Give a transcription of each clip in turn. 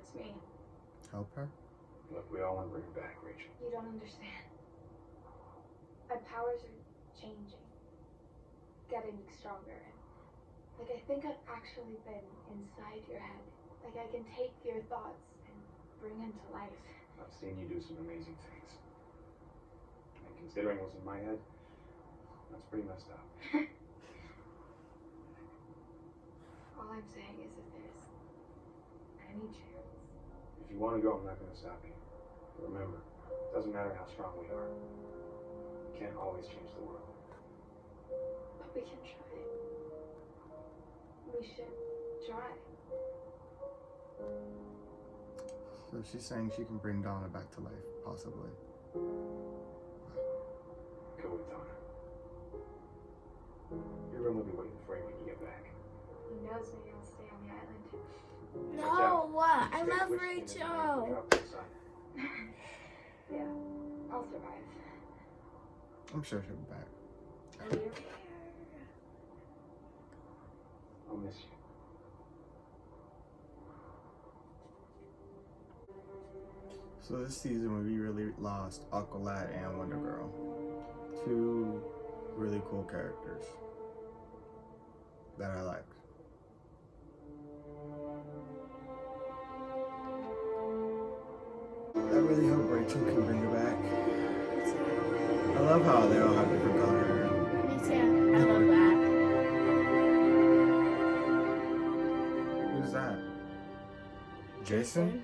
it's me. Help her? Look, we all want to bring her back, Rachel. You don't understand. My powers are changing. Getting stronger. Like, I think I've actually been inside your head. Like, I can take your thoughts and bring them to life. I've seen you do some amazing things. And considering what's in my head, that's pretty messed up. All I'm saying is if there's any chance. If you want to go, I'm not going to stop you. But remember, it doesn't matter how strong we are. We can't always change the world. But we can try. We should try. So she's saying she can bring Donna back to life, possibly. Go with Donna. Your room will be waiting for you when you get back. He knows maybe I'll stay on the island. No, I love Rachel. Yeah, I'll survive. I'm sure she'll be back. And you? I'll miss you. So this season we really lost Aqualad and Wonder Girl. Two really cool characters that I liked. I really hope Rachel can bring her back. I love how they all have different color hair. Me too. I love that. Who's that? Jason?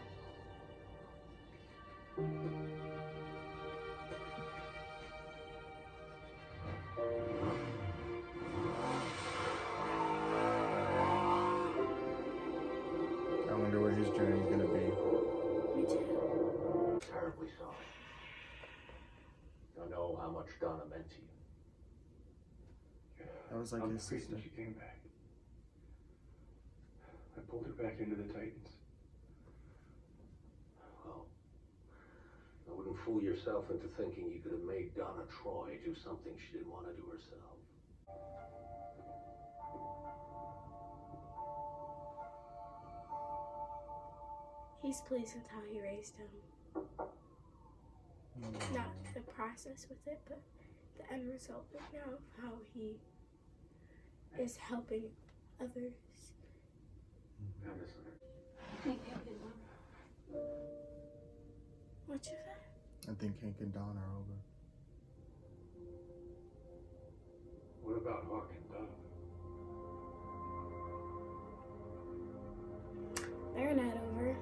I wonder where his journey is gonna be. Me too. Terribly sorry. I know how much Donna meant to you. That was like I'm his the sister. reason she came back. I pulled her back into the Titans. Well, I wouldn't fool yourself into thinking you could have made Donna Troy do something she didn't want to do herself. He's pleased with how he raised him. Not the process with it, but the end result of now of how he is helping others. What you say? I think Hank and Dawn are over. What about Hawk and Dove? They're not over.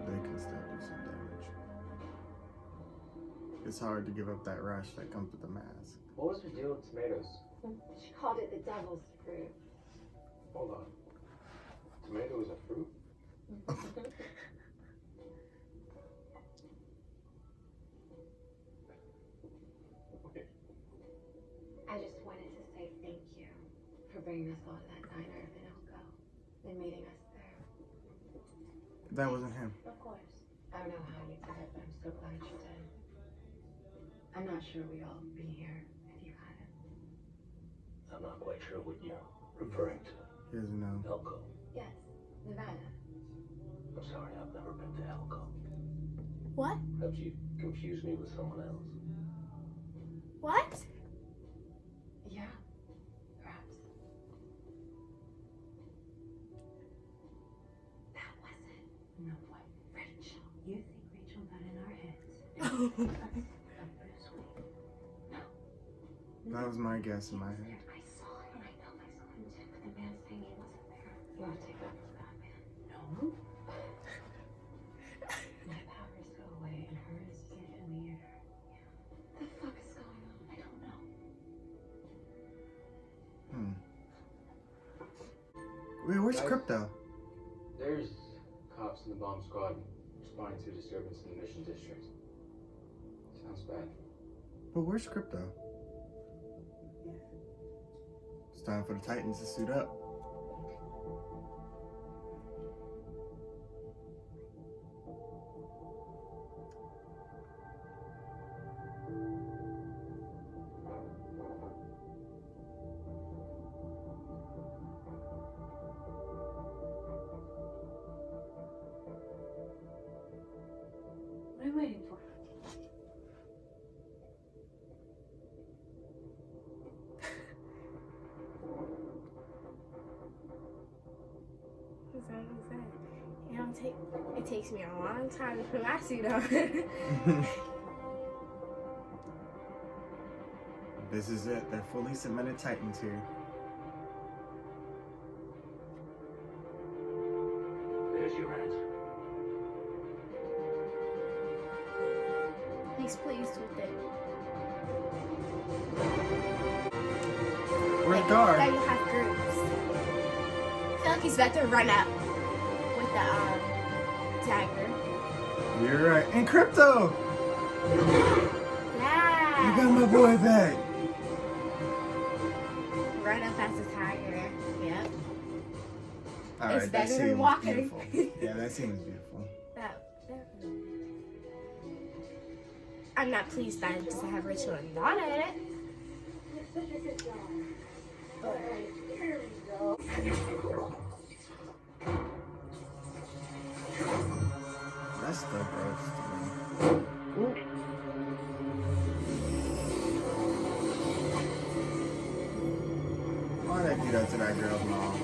They can still do some damage. It's hard to give up that rush that comes with the mask. What was her deal with tomatoes? She called it the devil's fruit. Hold on. Tomato is a fruit? Okay. I just wanted to say thank you for bringing us all to that diner in Elko and meeting us there. That wasn't him. Of course. I don't know how you did it, but I'm so glad you did. I'm not sure we'd all be here if you hadn't. I'm not quite sure what you're referring to. He doesn't know. Elko. Yes, Nevada. I'm sorry, I've never been to Elko. What? Perhaps you confused me with someone else. What? Yeah, perhaps. That wasn't. No, what? Rachel. You think Rachel got in our heads? That was my guess in my head. I saw it, and I know my son did, but the man saying he wasn't there. You want to take over for Batman? No. My powers go away, and hers get in the air. Yeah. The fuck is going on? I don't know. Wait, where's Guys? Crypto? There's cops in the bomb squad responding to a disturbance in the Mission District. Sounds bad. But where's Crypto? It's time for the Titans to suit up. It takes me a long time to put my suit on. This is it. They're fully cemented Titans here. There's your answer. He's pleased with it. Where's Like, Gar? then you have groups. I feel like he's about to run up with the dagger. You're right. And Crypto! Yeah. You got my boy back. Run up as a tiger. Yep. Alright, It's that better scene than was walking. beautiful. Yeah, that scene was beautiful. I'm not pleased by it because I have Rachel and Donna in it. Such a good job. But Here we go. That's still gross to me. Ooh. Why'd I do that to that girl's mom?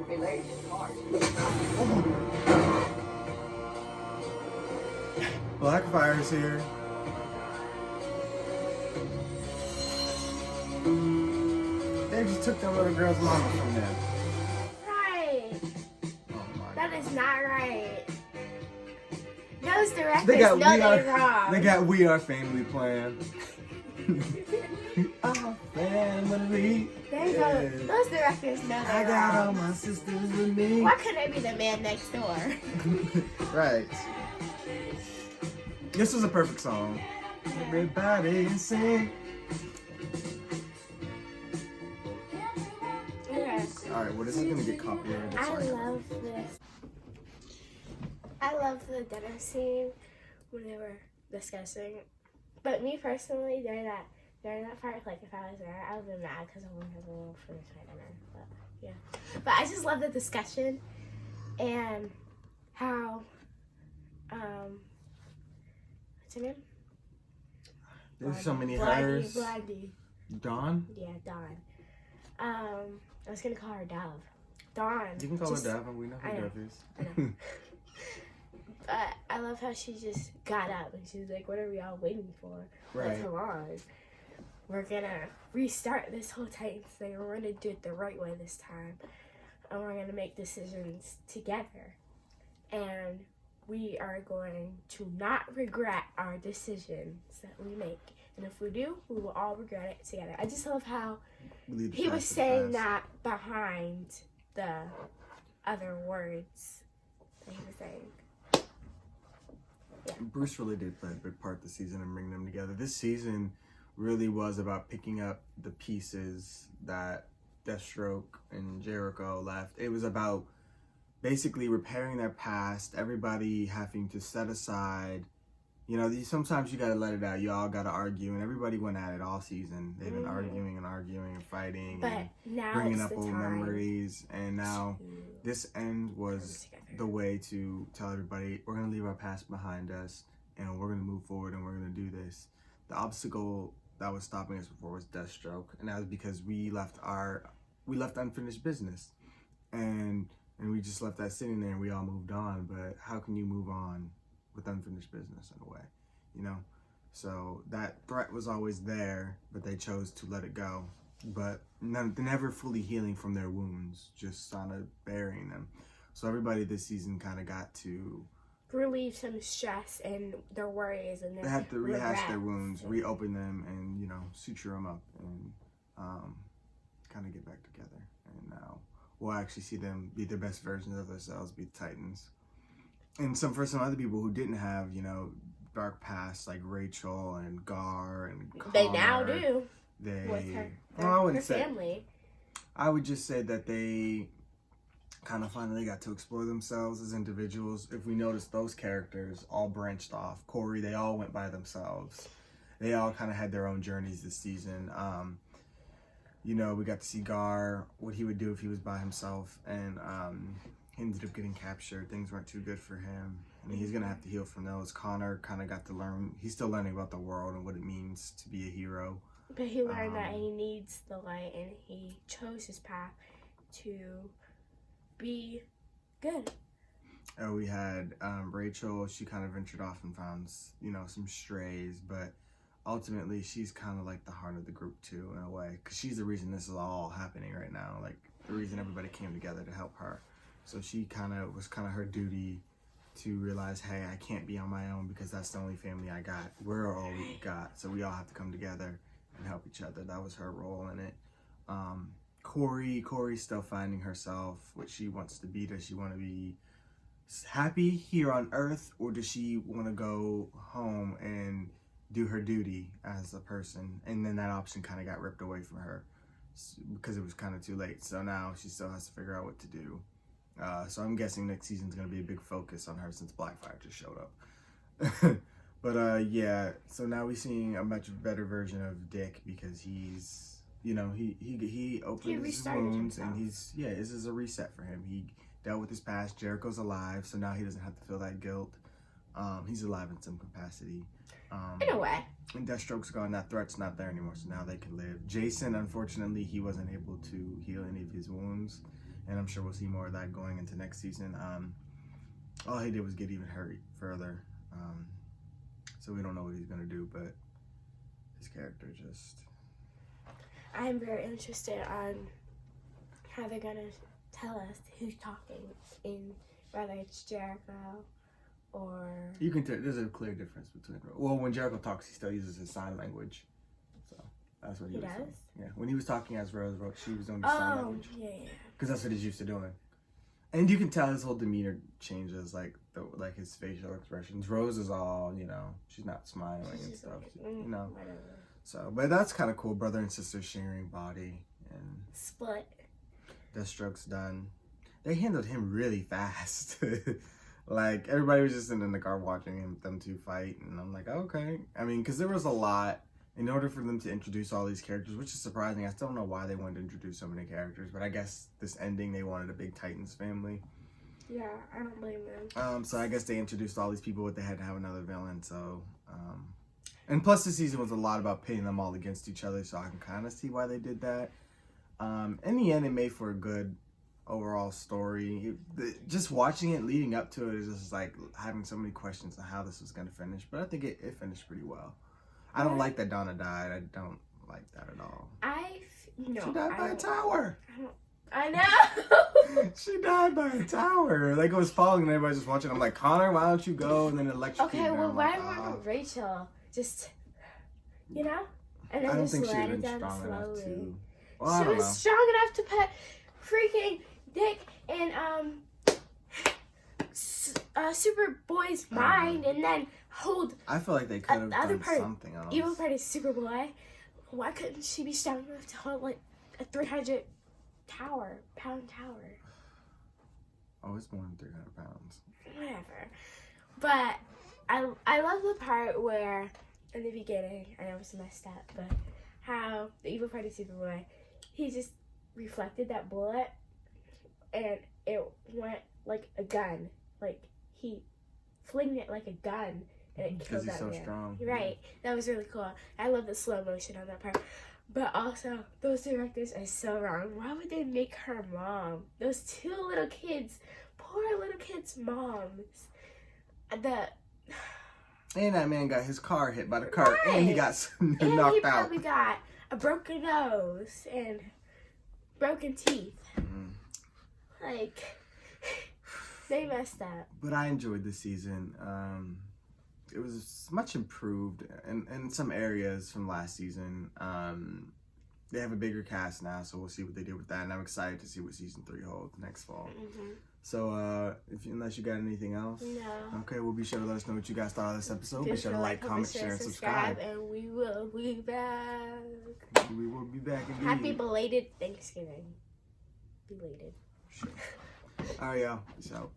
Hey, ladies, cars. Blackfire's here. They just took that little girl's mama from them. right. Oh my That god. is not right. Those directors They got know We they're Are. wrong. They got We Are Family plan. Our family. They know, those directors know I they're got all wrong. my sisters with me. Why couldn't it be the man next door? Right. This was a perfect song. Everybody sing. Okay. Alright, well, this is gonna get copyrighted. I Sorry. love this. I love the dinner scene when they were discussing. But me personally, during that part, like if I was there, I would have been mad because I wouldn't have been able to finish my dinner. But yeah. But I just love the discussion and how what's her name? There's so many Blondie, hers. Blondie. Dawn? Yeah, Dawn. I was gonna call her Dove. Dawn. You can call just- her Dove, we know I who know. Dove is. I know. But I love how she just got up and she was like, what are we all waiting for? Right. Like, come on. We're gonna restart this whole Titans thing. We're gonna do it the right way this time. And we're gonna make decisions together. And we are going to not regret our decisions that we make. And if we do, we will all regret it together. I just love how Believe the he was past is saying past. that behind the other words that he was saying. Bruce really did play a big part this season and bring them together. This season really was about picking up the pieces that Deathstroke and Jericho left. It was about basically repairing their past, everybody having to set aside, you know, sometimes you gotta let it out. You all gotta argue, and everybody went at it all season. They've been arguing and fighting But and now bringing it's up the old time memories. And now to this end was come the together. way to tell everybody we're gonna leave our past behind us and we're gonna move forward and we're gonna do this. The obstacle that was stopping us before was Deathstroke, and that was because we left unfinished business, and we just left that sitting there and we all moved on. But how can you move on with unfinished business in a way, you know? So that threat was always there, but they chose to let it go. But never fully healing from their wounds, just kind of burying them. So everybody this season kind of got to relieve some stress and their worries and their they had to rehash their regrets. wounds, reopen them, and you know, suture them up and kind of get back together. And now we'll actually see them be their best versions of themselves, be the Titans. And for some other people who didn't have, you know, dark past like Rachel and Gar and Connor, They now do They, with her, well, I her wouldn't say. family. I would just say that they kind of finally got to explore themselves as individuals. If we notice, those characters all branched off. Corey, they all went by themselves. They all kind of had their own journeys this season. You know, we got to see Gar, what he would do if he was by himself, and he ended up getting captured. Things weren't too good for him, and he's gonna have to heal from those. Connor kind of got to learn. He's still learning about the world and what it means to be a hero. But he learned that he needs the light, and he chose his path to be good. We had Rachel. She kind of ventured off and found, some strays, but ultimately she's kind of like the heart of the group too, in a way, because she's the reason this is all happening right now. Like the reason everybody came together to help her. So she was her duty to realize, hey, I can't be on my own because that's the only family I got. We're all we got, so we all have to come together and help each other. That was her role in it. Corey's still finding herself, what she wants to be. Does she want to be happy here on Earth, or does she want to go home and do her duty as a person? And then that option kind of got ripped away from her because it was kind of too late. So now she still has to figure out what to do. So I'm guessing next season's going to be a big focus on her since Blackfire just showed up. But yeah, so now we're seeing a much better version of Dick because he's, he opened his wounds himself. And this is a reset for him. He dealt with his past. Jericho's alive, so now he doesn't have to feel that guilt. He's alive in some capacity. In a way. And Deathstroke's gone. That threat's not there anymore, so now they can live. Jason, unfortunately, he wasn't able to heal any of his wounds. And I'm sure we'll see more of that going into next season. All he did was get even hurt further. So we don't know what he's going to do, but his character just... I'm very interested on how they're going to tell us who's talking, in whether it's Jericho or... You can tell, there's a clear difference between... Well, when Jericho talks, he still uses his sign language. So that's what he was does? saying. Yeah, when he was talking as Rose, she was doing the sign language. Yeah. Because that's what he's used to doing. And you can tell his whole demeanor changes, like his facial expressions. Rose is all, she's not smiling and stuff, Whatever. So, but that's kind of cool. Brother and sister sharing body and split. Deathstroke's done. They handled him really fast. Like everybody was just sitting in the car watching them two fight, and I'm like, okay. I mean, because there was a lot. In order for them to introduce all these characters, which is surprising, I still don't know why they wanted to introduce so many characters, but I guess this ending, they wanted a big Titans family. Yeah, I don't blame them. So I guess they introduced all these people, but they had to have another villain, so... and plus this season was a lot about pitting them all against each other, so I can kind of see why they did that. In the end, it made for a good overall story. Just watching it leading up to it is just like having so many questions on how this was going to finish, but I think it finished pretty well. I don't like that Donna died. I don't like that at all. She died by a tower. I know. She died by a tower. Like it was falling and everybody's just watching. I'm like, Connor, why don't you go? And then electrocuted. Okay, well, why wasn't Rachel just, And then I don't just think she let was it down strong slowly. enough to. Well, She was strong enough to put freaking Dick in Superboy's mind and then hold I feel like they could have the other done part, something else. evil part is Superboy. Why couldn't she be strong enough to hold like a 300-pound tower? Oh, it's more than 300 pounds. Whatever. But I love the part where in the beginning, I know it's messed up, but how the evil part of Superboy, he just reflected that bullet and it went like a gun. Like he flinged it like a gun and it killed that man. Because he's so strong. Right. That was really cool. I love the slow motion on that part. But also, those directors are so wrong. Why would they make her mom? Those two little kids, poor little kids' moms. And that man got his car hit by the cart, Right. and he got knocked he out. probably got a broken nose and broken teeth. Like, they messed up. But I enjoyed the season. It was much improved in some areas from last season. They have a bigger cast now, so we'll see what they do with that. And I'm excited to see what season 3 holds next fall. So, unless you got anything else? No. Okay, well, be sure to let us know what you guys thought of this episode. Be sure to like, comment, share, and subscribe. And we will be back. We will be back indeed. Happy belated Thanksgiving. Belated. Sure. All right, y'all. Peace out.